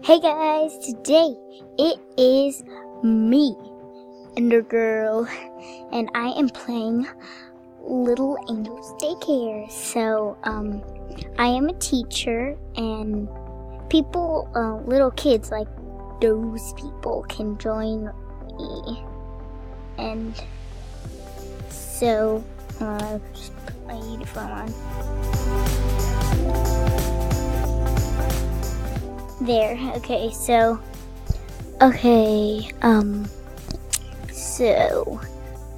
Hey guys, today it is me, Ender Girl, and I am playing Little Angels Daycare. So, I am a teacher, and people, little kids like those people can join me. And so, just put my uniform on. There, okay, so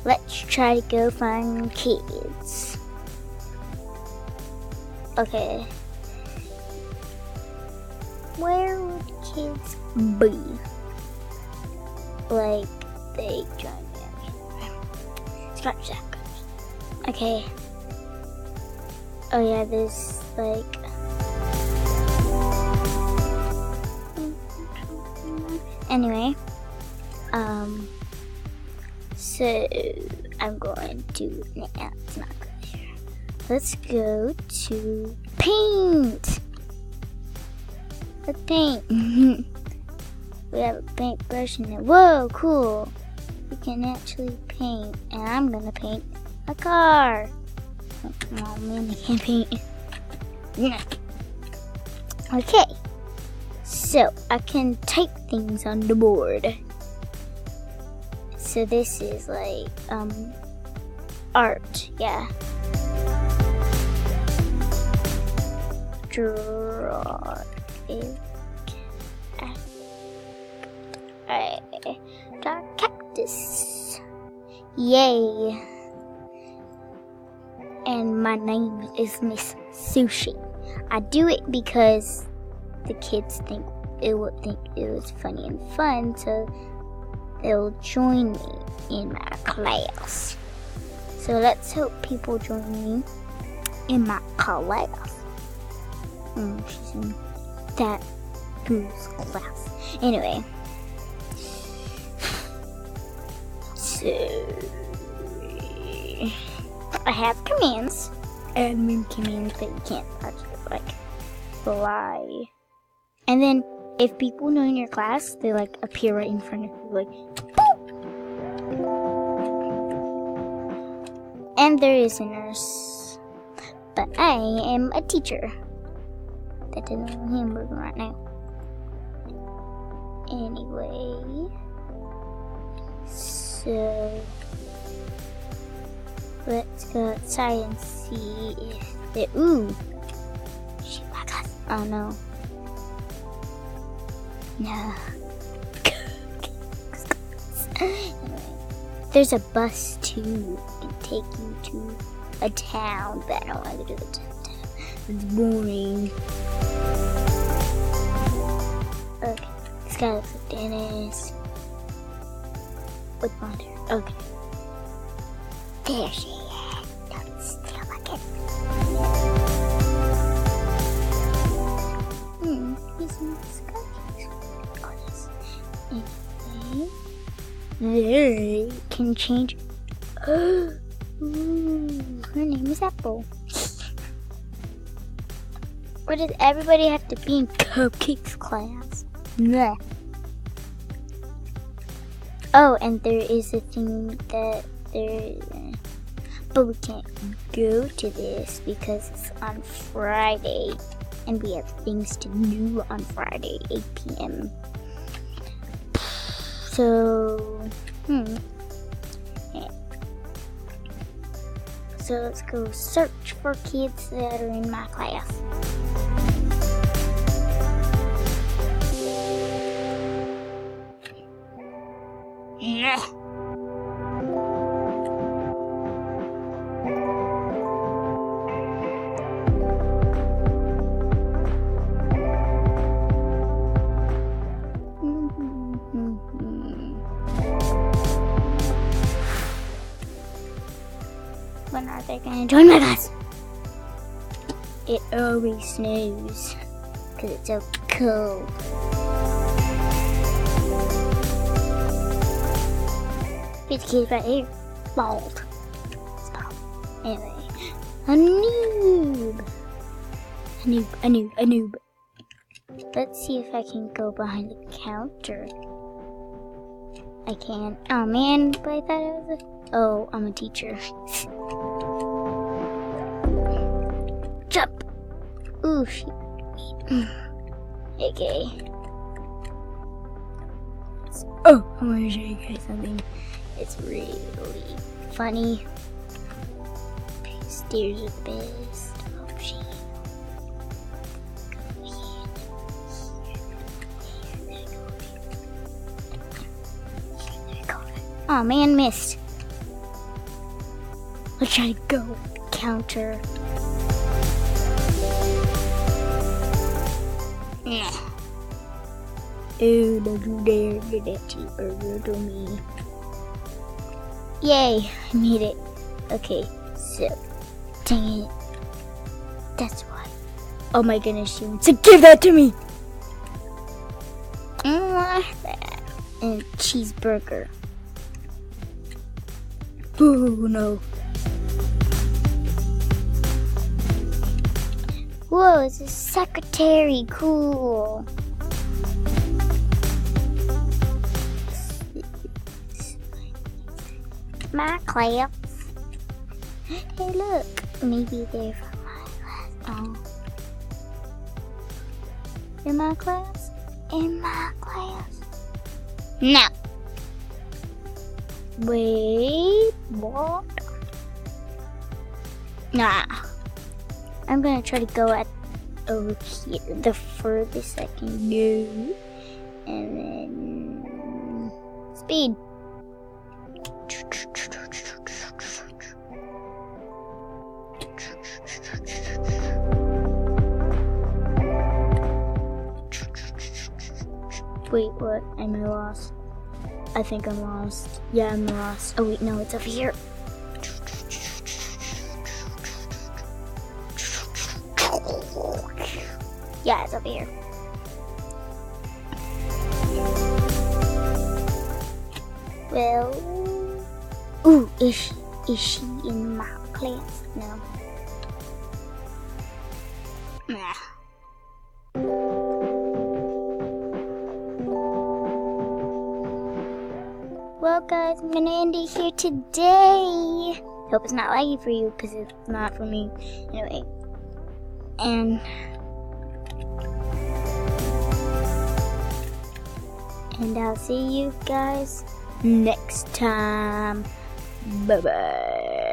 let's try to go find kids. Okay, where would kids be? Like, they join me. Scratch that. Okay. Oh yeah, there's like... Anyway, so I'm going to, it's not good here. Let's go to paint. Let's paint. We have a paintbrush in there. Whoa, cool. We can actually paint, and I'm gonna paint a car. Oh man, I can't paint. Okay. So, I can type things on the board. So this is like, art, yeah. Draw a cactus. Yay. And my name is Miss Sushi. I do it because the kids think it was funny and fun, so they'll join me in my class. So let's hope people join me in my class. She's in that boo's class. Anyway, so I have commands, admin commands, but you can't actually like fly. And then, if people know in your class, they like appear right in front of you, like, boop! And there is a nurse, but I am a teacher. That doesn't know hamburger right now. Anyway, so let's go outside and see if they. Ooh, she like us. Oh no. No. Anyway, there's a bus too. It can take you to a town, but I don't want to go to the town. It's boring. Okay, this guy looks like Dennis. With blonde hair. Okay. There she is. Don't steal my kid. He's in the sky. Anyway, they can change. Ooh, her name is Apple. Or does everybody have to be in Cupcake's class? Nah. Oh, and there is a thing that but we can't go to this because it's on Friday, and we have things to do on Friday, 8 p.m. So, yeah. So let's go search for kids that are in my class. Yeah. When are they gonna join my class? It always snows because it's so cold. These kids right here, bald. Stop. Anyway, a noob. Let's see if I can go behind the counter. I can't. Oh man, but I thought I was oh, I'm a teacher. Jump! Ooh, okay. Oh, I want to show you guys something. It's really funny. Stairs are the best. Oh, shit. Oh man, missed. Let's try to go counter. Nah. Oh, don't you dare get that cheeseburger to me. Yay, I made it. Okay, so, dang it. That's why. Oh my goodness, she wants to give that to me. That. And cheeseburger. Boo, no. Whoa, it's a secretary. Cool. My class. Hey, look. Maybe they're from my class. Oh. In my class? In my class. No. Wait, what? Nah. I'm gonna try to go at over here, the furthest I can go. And then speed. Wait, what? Am I lost? I think I'm lost. Yeah, I'm lost. Oh wait, no, it's over here. Yeah, it's over here. Well, ooh, is she in my class? No. Nah. Well, guys, I'm gonna end it here today. Hope it's not laggy for you, because it's not for me. Anyway. And I'll see you guys next time. Bye-bye.